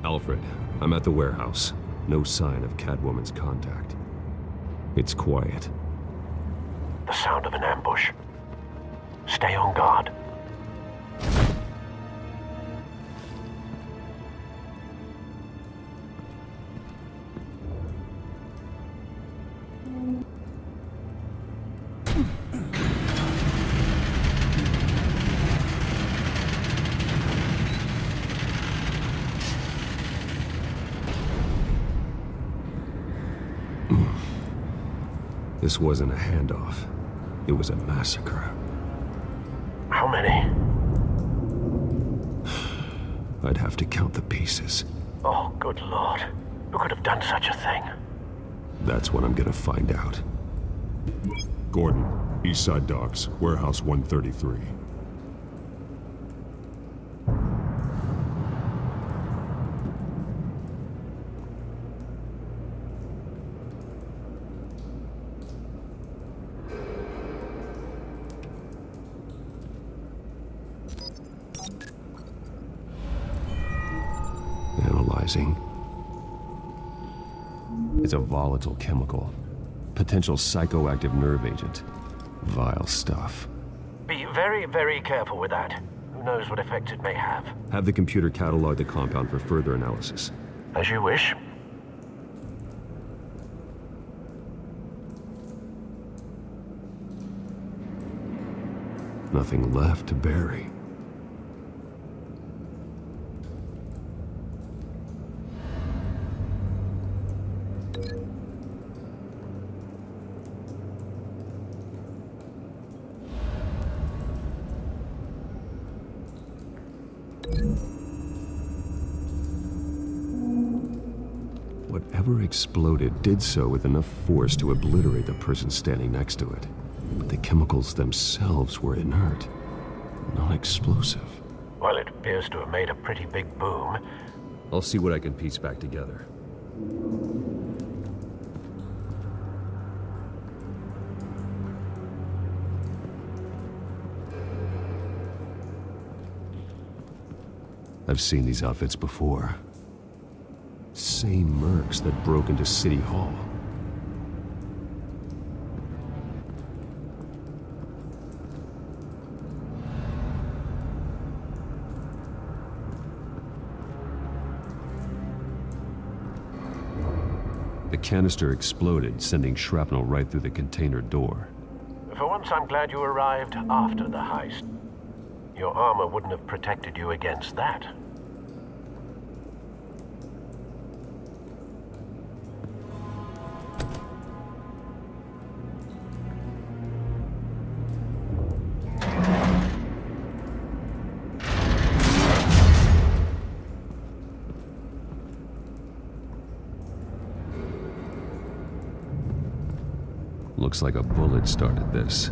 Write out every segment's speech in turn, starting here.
Alfred, I'm at the warehouse. No sign of Catwoman's contact. It's quiet. The sound of an ambush. Stay on guard. This wasn't a handoff. It was a massacre. How many? I'd have to count the pieces. Oh, good Lord. Who could have done such a thing? That's what I'm gonna find out. Gordon, Eastside Docks, Warehouse 133. Analyzing. It's a volatile chemical. Potential psychoactive nerve agent. Vile stuff. Be very, very careful with that. Who knows what effect it may have. Have the computer catalog the compound for further analysis. As you wish. Nothing left to bury. Whatever exploded did so with enough force to obliterate the person standing next to it. But the chemicals themselves were inert, non-explosive. Well, it appears to have made a pretty big boom. I'll see what I can piece back together. I've seen these outfits before. Same mercs that broke into City Hall. The canister exploded, sending shrapnel right through the container door. For once, I'm glad you arrived after the heist. Your armor wouldn't have protected you against that. Looks like a bullet started this.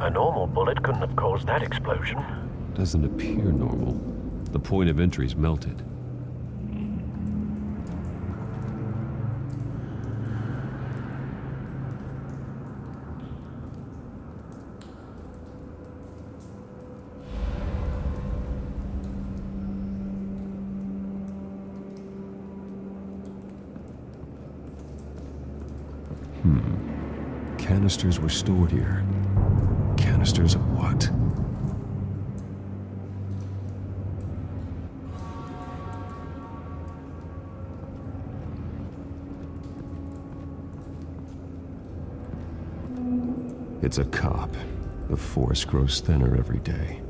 A normal bullet couldn't have caused that explosion. Doesn't appear normal. The point of entry's melted. Canisters were stored here. Canisters of what? It's a cop. The force grows thinner every day.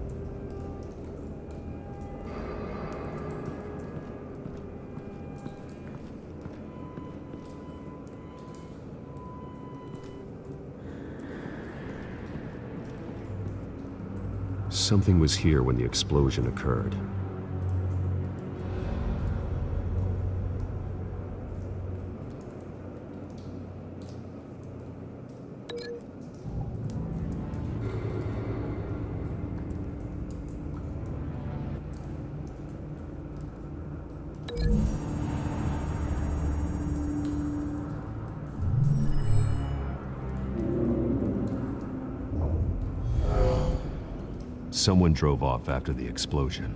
Something was here when the explosion occurred. Someone drove off after the explosion.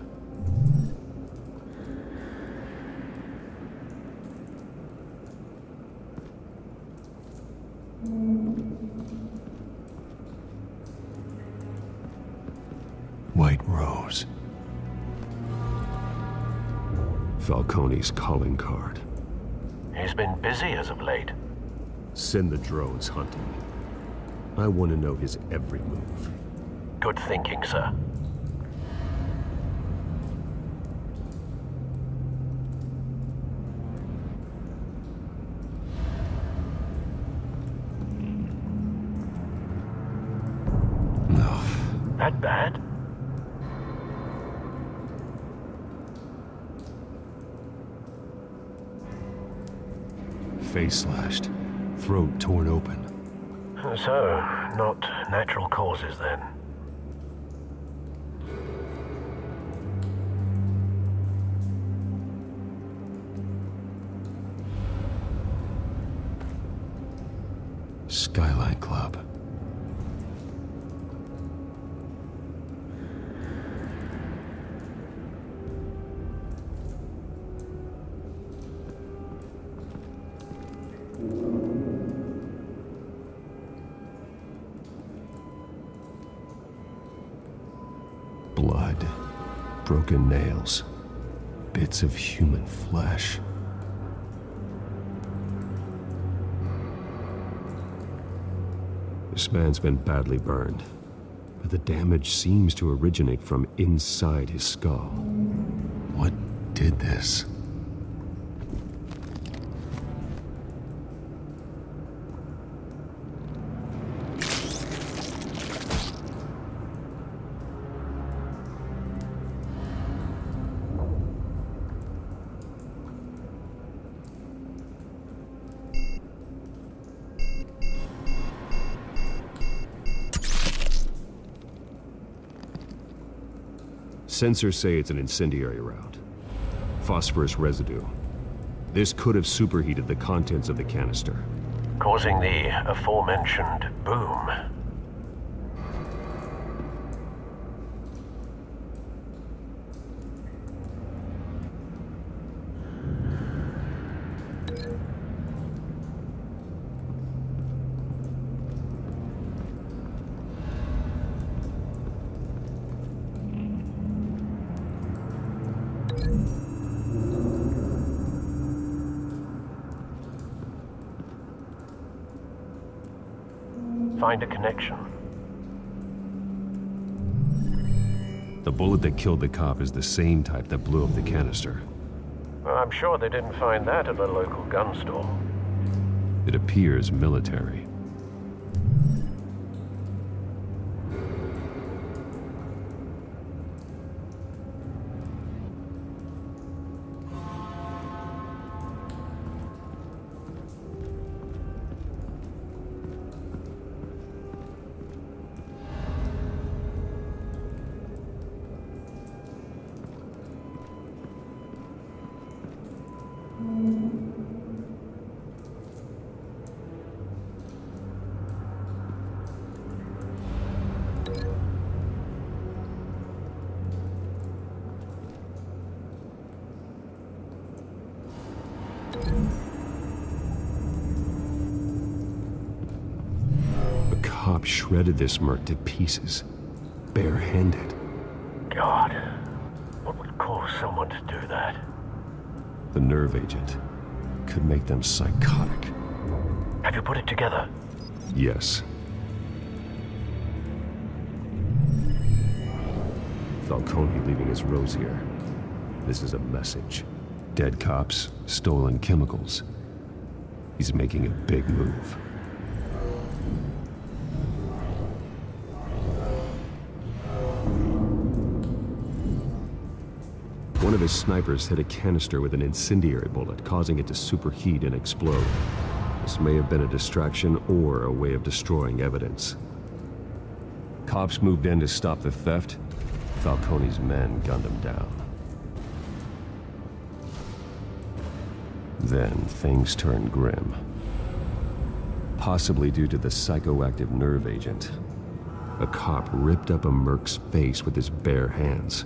Rose. Falcone's calling card. He's been busy as of late. Send the drones hunting. I want to know his every move. Good thinking, sir. No. That bad? Face slashed. Throat torn open. So, not natural causes then. Skyline Club. Blood, broken nails, bits of human flesh. This man's been badly burned, but the damage seems to originate from inside his skull. What did this? Sensors say it's an incendiary round. Phosphorus residue. This could have superheated the contents of the canister. Causing the aforementioned boom. Find a connection. The bullet that killed the cop is the same type that blew up the canister. Well, I'm sure they didn't find that at a local gun store. It appears military. The cop shredded this merc to pieces, barehanded. God, what would cause someone to do that? The nerve agent could make them psychotic. Have you put it together? Yes. Falcone leaving his rose here. This is a message. Dead cops, stolen chemicals. He's making a big move. One of his snipers hit a canister with an incendiary bullet, causing it to superheat and explode. This may have been a distraction or a way of destroying evidence. Cops moved in to stop the theft. Falcone's men gunned him down. Then things turned grim. Possibly due to the psychoactive nerve agent. A cop ripped up a merc's face with his bare hands.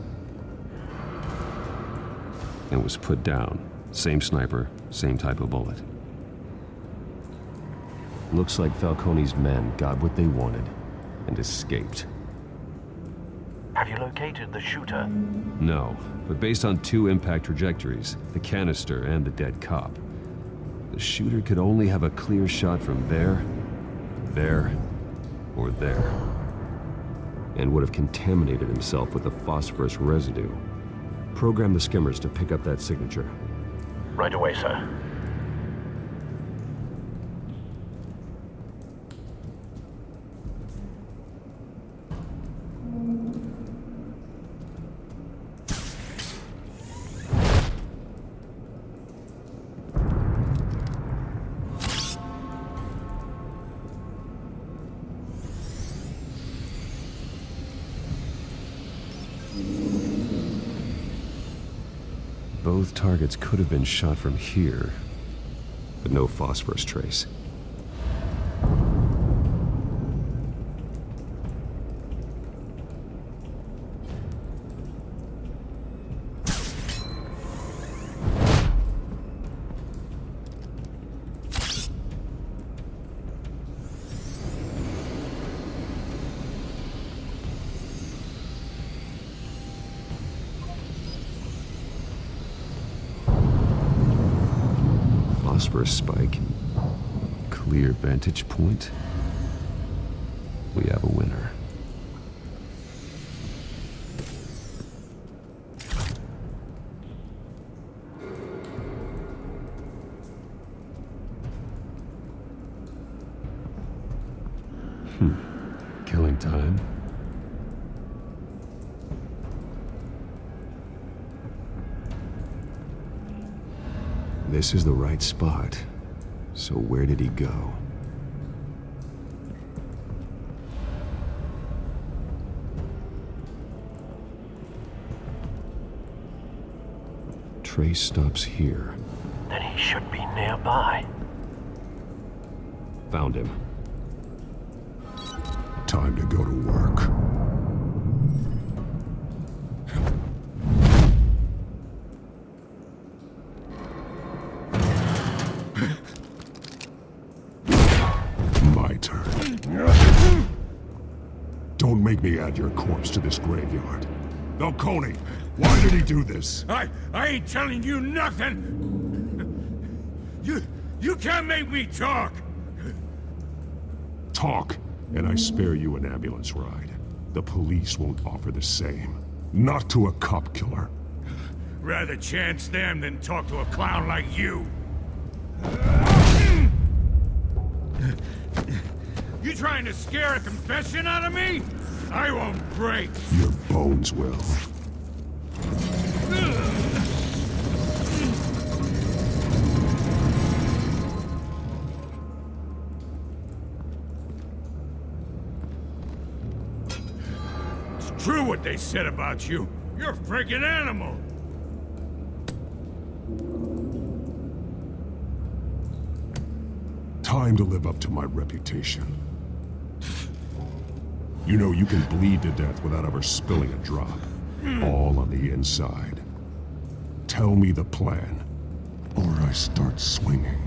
And was put down. Same sniper, same type of bullet. Looks like Falcone's men got what they wanted and escaped. Have you located the shooter? No, but based on 2 impact trajectories, the canister and the dead cop, the shooter could only have a clear shot from there, or there, and would have contaminated himself with the phosphorus residue. Program the skimmers to pick up that signature. Right away, sir. Both targets could have been shot from here, but no phosphorus trace. Phosphorus spike. Clear vantage point. We have a winner. Killing time. This is the right spot. So where did he go? Trace stops here. Then he should be nearby. Found him. Time to go to work. My turn. Don't make me add your corpse to this graveyard. Falcone, why did he do this? I ain't telling you nothing! You can't make me talk! Talk, and I spare you an ambulance ride. The police won't offer the same. Not to a cop killer. Rather chance them than talk to a clown like you. You trying to scare a confession out of me? I won't break. Your bones will. It's true what they said about you. You're a freaking animal. Time to live up to my reputation. You know you can bleed to death without ever spilling a drop. All on the inside. Tell me the plan, or I start swinging.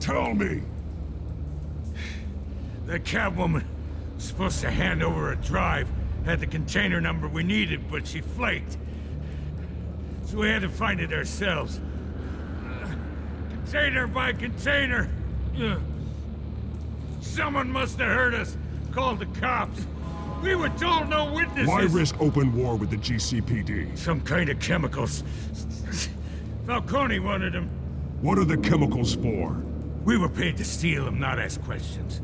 Tell me! The Catwoman was supposed to hand over a drive, had the container number we needed, but she flaked. So we had to find it ourselves. Container by container. Someone must have heard us, called the cops. We were told no witnesses. Why risk open war with the GCPD? Some kind of chemicals. Falcone wanted them. What are the chemicals for? We were paid to steal them, not ask questions.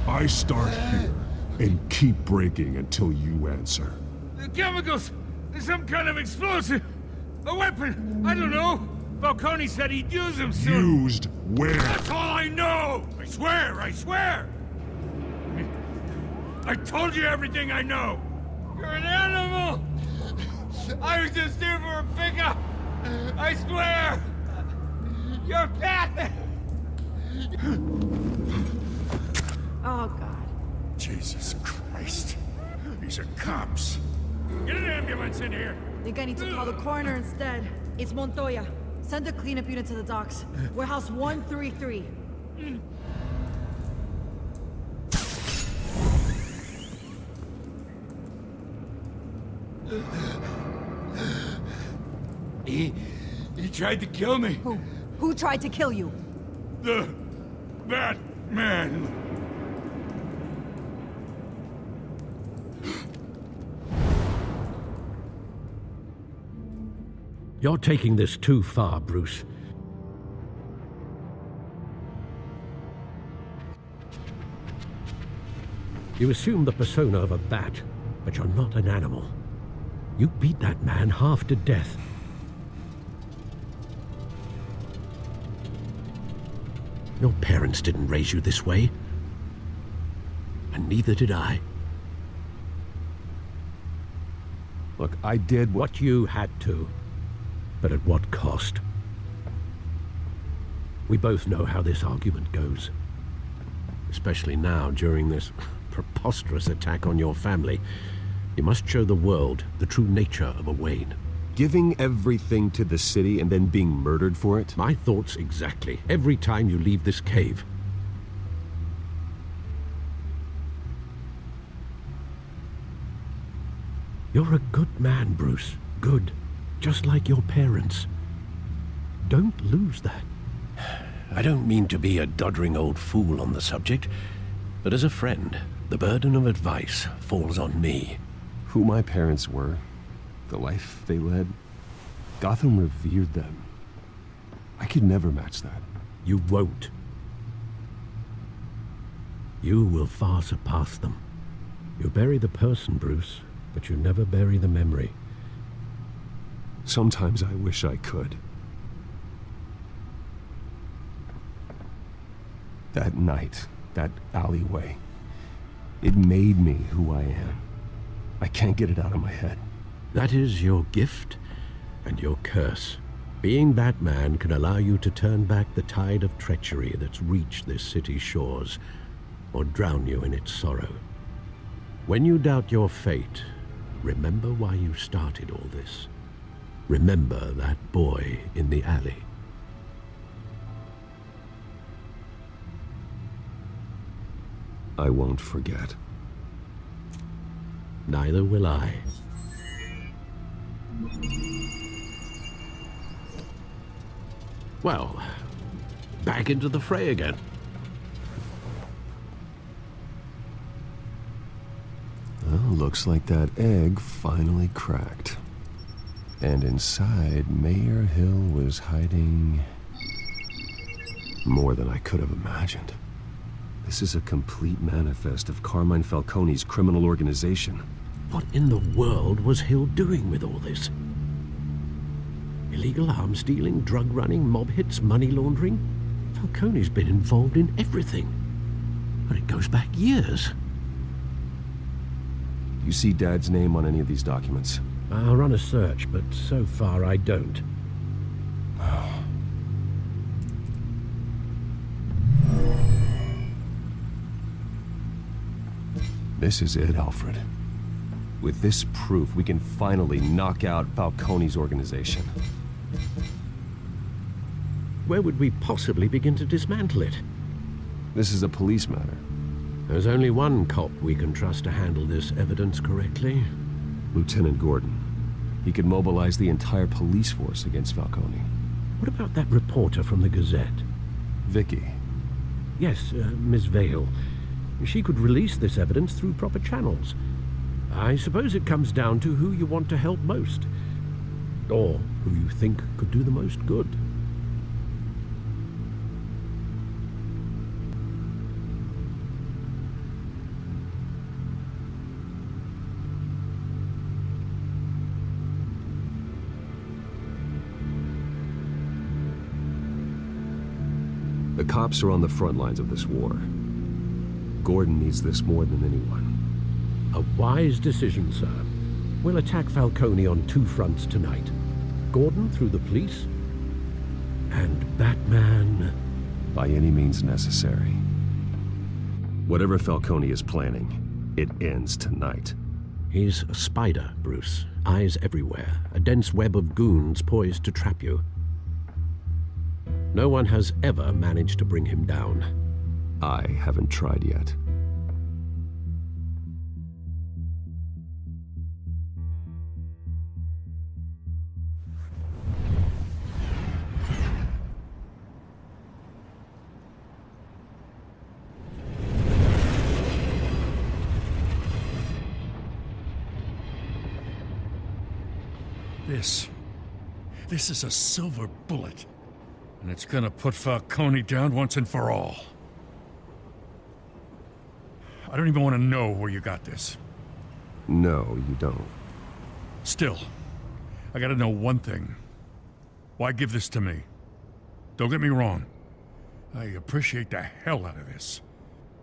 I start here and keep breaking until you answer. The chemicals! There's some kind of explosive! A weapon! I don't know! Falcone said he'd use them soon! Used where? That's all I know! I swear! I swear! I told you everything I know! You're an animal! I was just here for a pickup! I swear! You're Batman! Oh, God. Jesus Christ. These are cops. Get an ambulance in here! Think I need to call the coroner instead. It's Montoya. Send a cleanup unit to the docks. Warehouse 133. He tried to kill me. Who? Who tried to kill you? The Batman. You're taking this too far, Bruce. You assume the persona of a bat, but you're not an animal. You beat that man half to death. Your parents didn't raise you this way. And neither did I. Look, I did What you had to. But at what cost? We both know how this argument goes. Especially now, during this preposterous attack on your family. You must show the world the true nature of a Wayne. Giving everything to the city and then being murdered for it? My thoughts exactly, every time you leave this cave. You're a good man, Bruce. Good. Just like your parents. Don't lose that. I don't mean to be a doddering old fool on the subject, but as a friend, the burden of advice falls on me. Who my parents were, the life they led, Gotham revered them. I could never match that. You won't. You will far surpass them. You bury the person, Bruce, but you never bury the memory. Sometimes I wish I could. That night, that alleyway, it made me who I am. I can't get it out of my head. That is your gift and your curse. Being Batman can allow you to turn back the tide of treachery that's reached this city's shores, or drown you in its sorrow. When you doubt your fate, remember why you started all this. Remember that boy in the alley. I won't forget. Neither will I. Well, back into the fray again. Well, looks like that egg finally cracked. And inside, Mayor Hill was hiding more than I could have imagined. This is a complete manifest of Carmine Falcone's criminal organization. What in the world was Hill doing with all this? Illegal arms dealing, drug running, mob hits, money laundering? Falcone's been involved in everything. And it goes back years. You see Dad's name on any of these documents? I'll run a search, but so far I don't. This is it, Alfred. With this proof, we can finally knock out Falcone's organization. Where would we possibly begin to dismantle it? This is a police matter. There's only one cop we can trust to handle this evidence correctly. Lieutenant Gordon. He could mobilize the entire police force against Falcone. What about that reporter from the Gazette? Vicky. Yes, Miss Vale. She could release this evidence through proper channels. I suppose it comes down to who you want to help most. Or who you think could do the most good. The cops are on the front lines of this war. Gordon needs this more than anyone. A wise decision, sir. We'll attack Falcone on two fronts tonight. Gordon through the police? And Batman... By any means necessary. Whatever Falcone is planning, it ends tonight. He's a spider, Bruce. Eyes everywhere. A dense web of goons poised to trap you. No one has ever managed to bring him down. I haven't tried yet. This is a silver bullet. And it's gonna put Falcone down once and for all. I don't even want to know where you got this. No, you don't. Still, I gotta know one thing. Why give this to me? Don't get me wrong. I appreciate the hell out of this.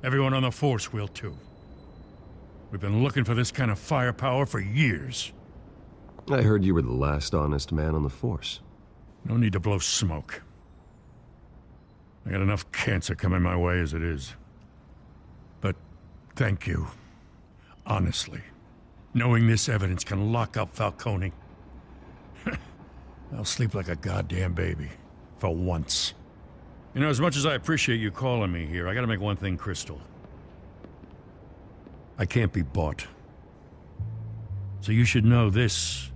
Everyone on the force will too. We've been looking for this kind of firepower for years. I heard you were the last honest man on the force. No need to blow smoke. I got enough cancer coming my way as it is. But thank you. Honestly. Knowing this evidence can lock up Falcone. I'll sleep like a goddamn baby. For once. You know, as much as I appreciate you calling me here, I gotta make one thing crystal. I can't be bought. So you should know this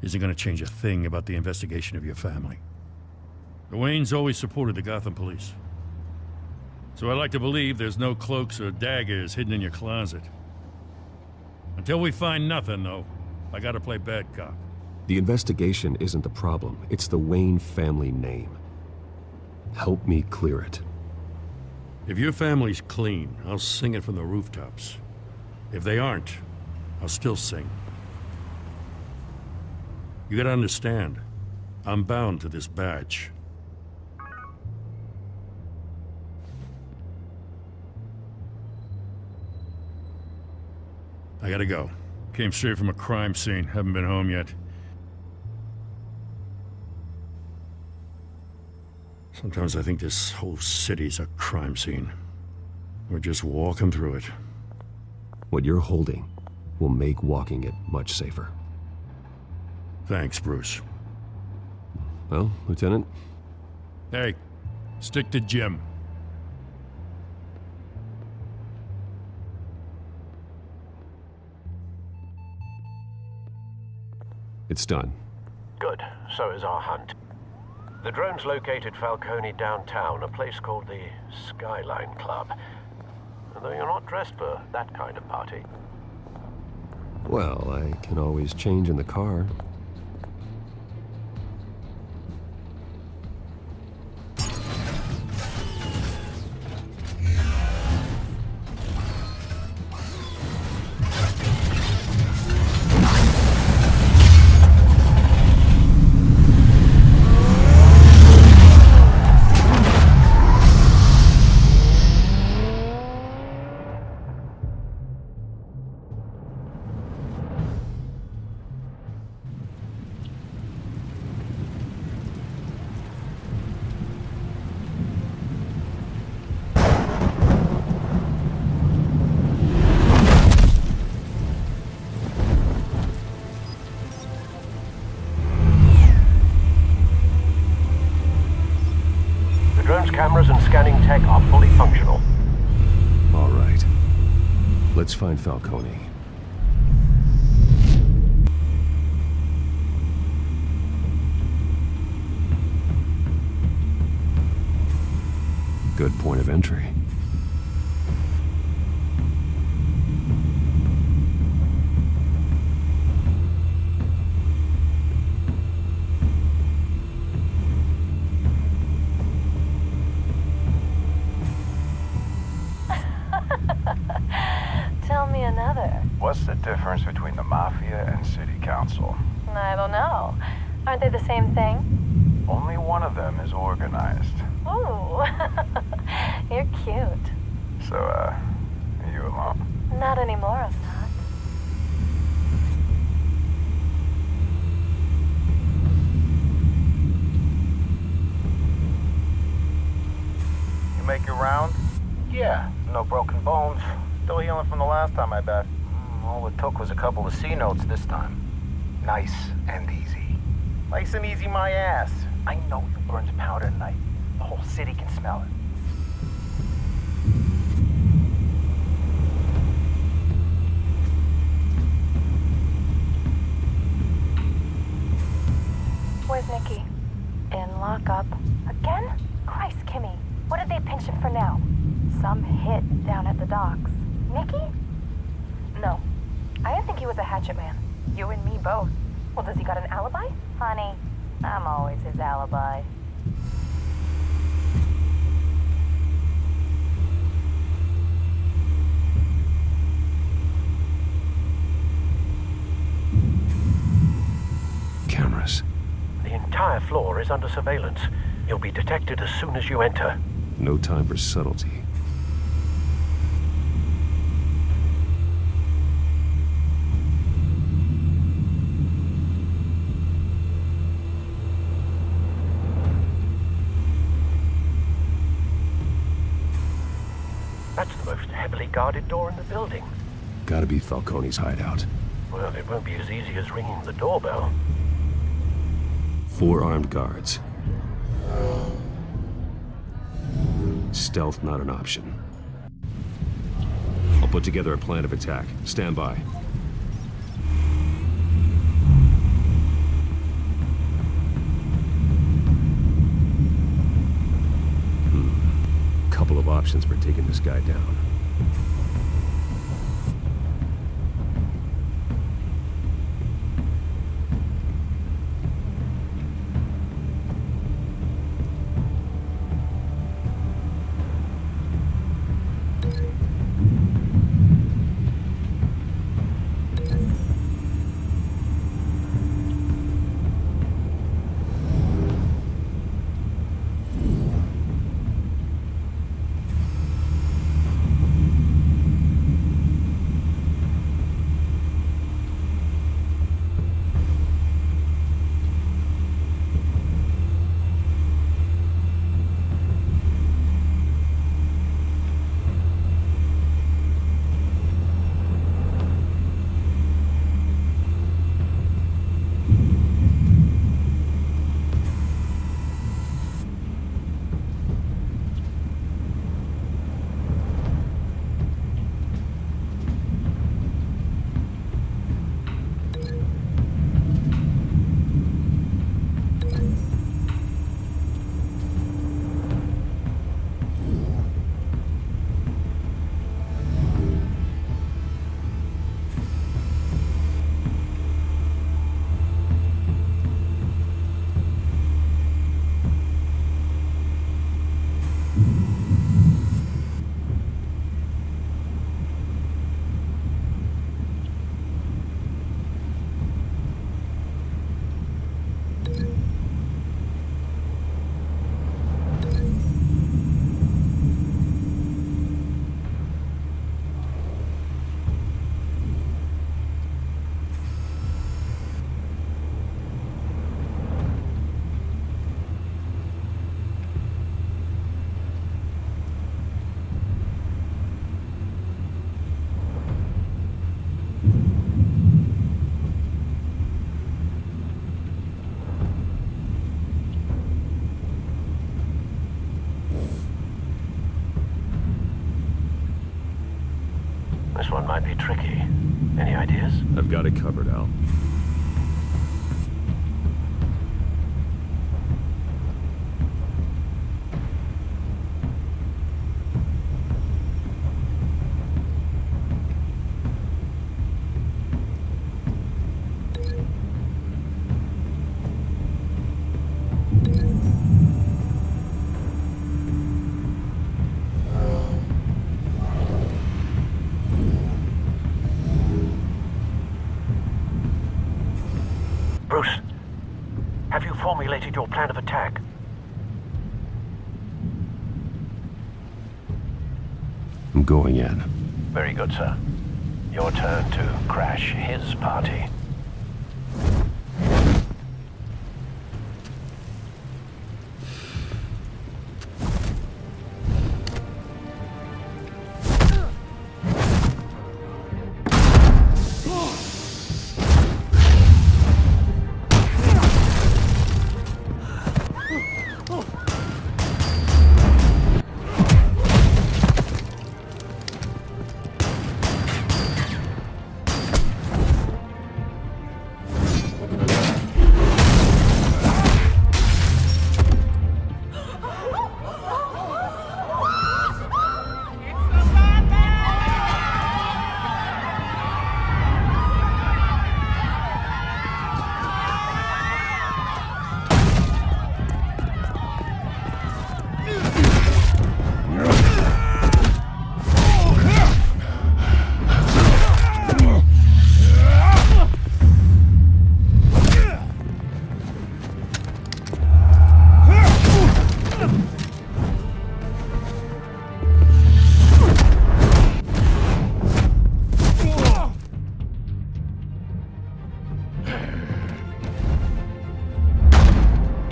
isn't gonna change a thing about the investigation of your family. The Waynes always supported the Gotham police. So I like to believe there's no cloaks or daggers hidden in your closet. Until we find nothing, though, I gotta play bad cop. The investigation isn't the problem. It's the Wayne family name. Help me clear it. If your family's clean, I'll sing it from the rooftops. If they aren't, I'll still sing. You gotta understand, I'm bound to this badge. I gotta go. Came straight from a crime scene. Haven't been home yet. Sometimes I think this whole city's a crime scene. We're just walking through it. What you're holding will make walking it much safer. Thanks, Bruce. Well, Lieutenant? Hey, stick to Jim. It's done. Good. So is our hunt. The drones located Falcone downtown, a place called the Skyline Club. Though you're not dressed for that kind of party. Well, I can always change in the car. Cameras and scanning tech are fully functional. All right. Let's find Falcone. Good point of entry. Tell me another. What's the difference between the Mafia and City Council? I don't know. Aren't they the same thing? Only one of them is organized. Ooh, you're cute. So, are you alone? Not anymore, I'm not. around? Yeah, no broken bones. Still healing from the last time, I bet. All it took was a couple of C notes this time. Nice and easy. Nice and easy my ass. I know who burns powder at night. The whole city can smell it. Where's Nicky? In lockup. Again? Christ, Kimmy. What did they pinch him for now? Some hit down at the docks. Nicky? No. I didn't think he was a hatchet man. You and me both. Well, does he got an alibi? Honey, I'm always his alibi. Cameras. The entire floor is under surveillance. You'll be detected as soon as you enter. No time for subtlety. That's the most heavily guarded door in the building. Gotta be Falcone's hideout. Well, it won't be as easy as ringing the doorbell. 4 armed guards. Stealth not an option. I'll put together a plan of attack. Stand by. Couple of options for taking this guy down. This one might be tricky. Any ideas? I've got it covered, Al. Bruce, have you formulated your plan of attack? I'm going in. Very good, sir. Your turn to crash his party.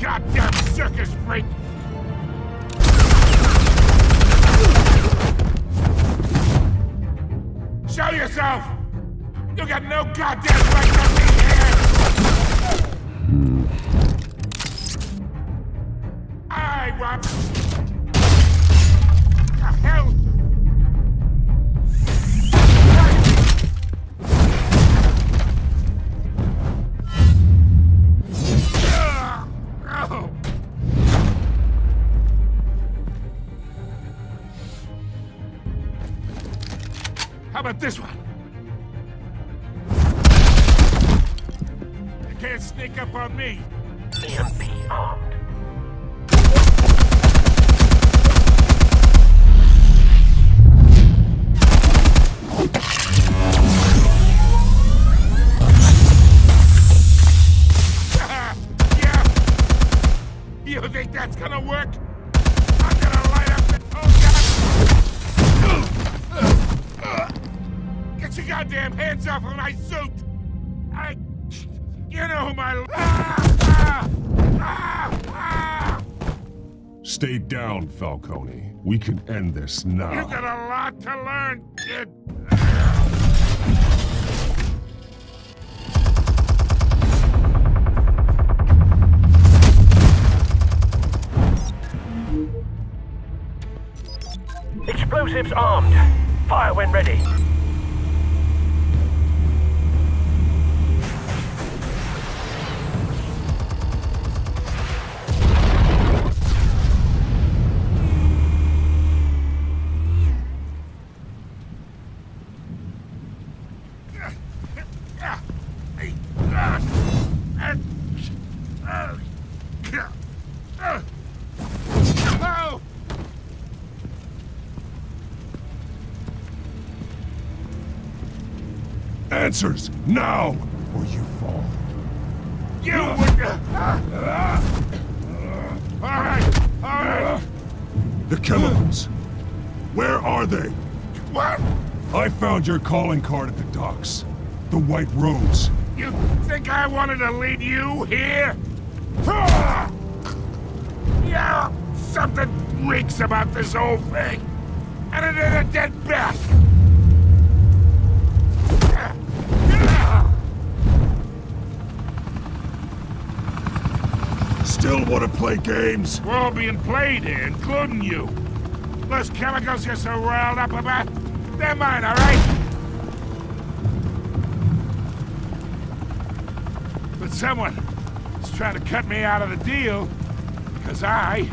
goddamn circus freak! Show yourself! You got no goddamn right to be here! I want... The hell? How about this one? You can't sneak up on me. EMP armed. Yeah. You think that's gonna work? I'm gonna light up the... Oh, God! Get your goddamn hands off of my suit! You know who my... Stay down, Falcone. We can end this now. You got a lot to learn, kid. Explosives armed. Fire when ready. Answers, now, or you fall. You would... All right. The chemicals. Where are they? What? I found your calling card at the docks. The White Rose. You think I wanted to lead you here? Yeah, something reeks about this whole thing. And it is a dead bat. Still want to play games? We're all being played here, including you. Those chemicals you're so riled up about, they're mine, all right? But someone is trying to cut me out of the deal because I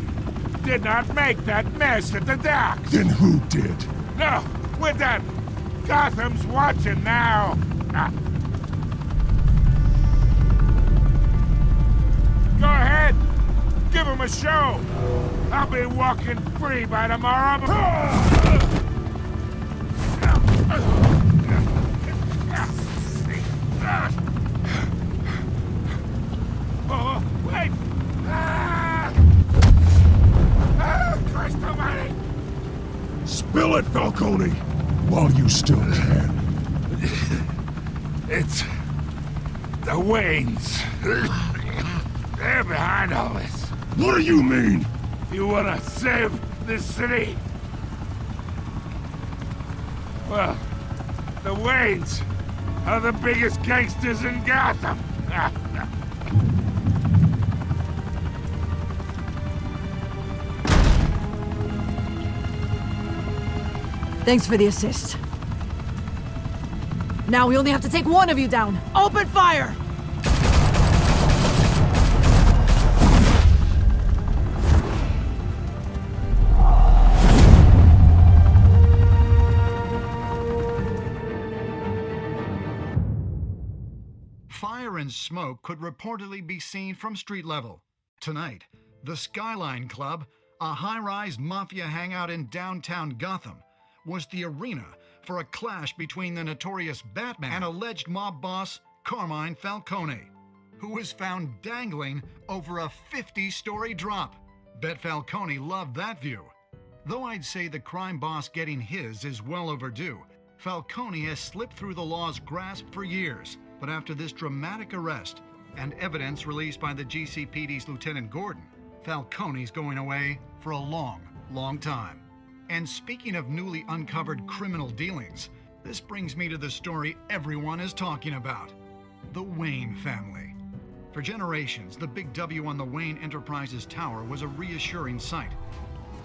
did not make that mess at the docks. Then who did? No, we're done. Gotham's watching now. Go ahead. Give him a show. I'll be walking free by tomorrow. Oh, wait. Christ almighty. Spill it, Falcone, while you still can. It's the Waynes. They're behind all this. What do you mean? You wanna save this city? Well, the Waynes are the biggest gangsters in Gotham. Thanks for the assist. Now we only have to take one of you down. Open fire! Fire and smoke could reportedly be seen from street level. Tonight, the Skyline Club, a high-rise mafia hangout in downtown Gotham, was the arena for a clash between the notorious Batman and alleged mob boss Carmine Falcone, who was found dangling over a 50-story drop. Bet Falcone loved that view. Though I'd say the crime boss getting his is well overdue, Falcone has slipped through the law's grasp for years. But after this dramatic arrest, and evidence released by the GCPD's Lieutenant Gordon, Falcone's going away for a long, long time. And speaking of newly uncovered criminal dealings, this brings me to the story everyone is talking about: the Wayne family. For generations, the big W on the Wayne Enterprises tower was a reassuring sight.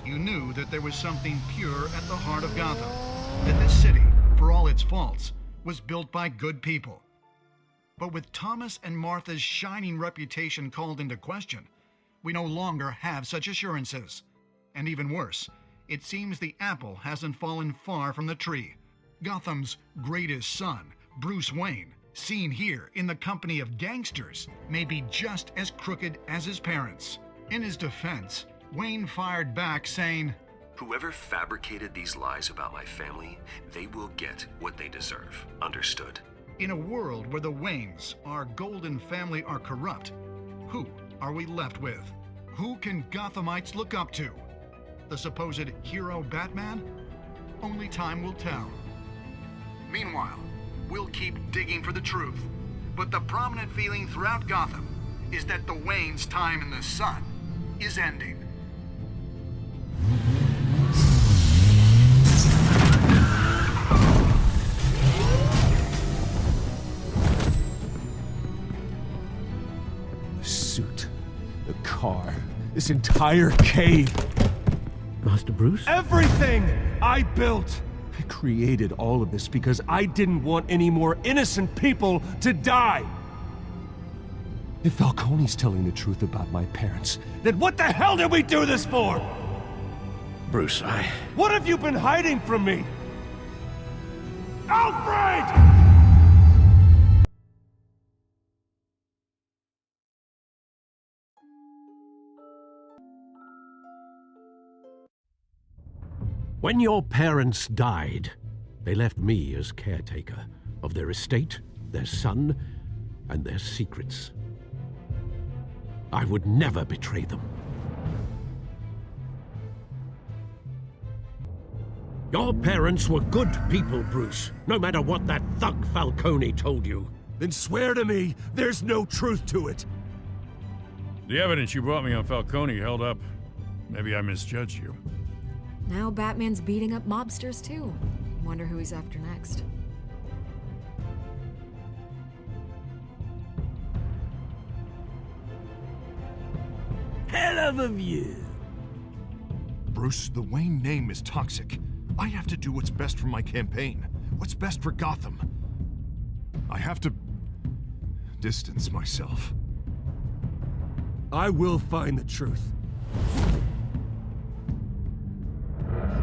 You knew that there was something pure at the heart of Gotham, that this city, for all its faults, was built by good people. But with Thomas and Martha's shining reputation called into question, we no longer have such assurances. And even worse, it seems the apple hasn't fallen far from the tree. Gotham's greatest son, Bruce Wayne, seen here in the company of gangsters, may be just as crooked as his parents. In his defense, Wayne fired back saying, "Whoever fabricated these lies about my family, they will get what they deserve. Understood?" In a world where the Waynes, our golden family, are corrupt, who are we left with? Who can Gothamites look up to? The supposed hero Batman? Only time will tell. Meanwhile, we'll keep digging for the truth. But the prominent feeling throughout Gotham is that the Waynes' time in the sun is ending. The suit, the car, this entire cave. Master Bruce? Everything I built! I created all of this because I didn't want any more innocent people to die! If Falcone's telling the truth about my parents, then what the hell did we do this for? Bruce, What have you been hiding from me? Alfred! When your parents died, they left me as caretaker of their estate, their son, and their secrets. I would never betray them. Your parents were good people, Bruce, no matter what that thug Falcone told you. Then swear to me there's no truth to it. The evidence you brought me on Falcone held up. Maybe I misjudged you. Now Batman's beating up mobsters too. Wonder who he's after next. Hell of a view. Bruce, the Wayne name is toxic. I have to do what's best for my campaign. What's best for Gotham. I have to distance myself. I will find the truth.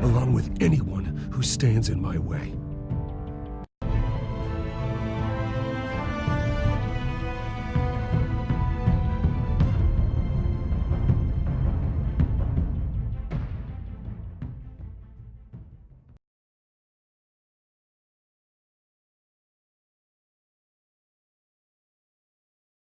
Along with anyone who stands in my way.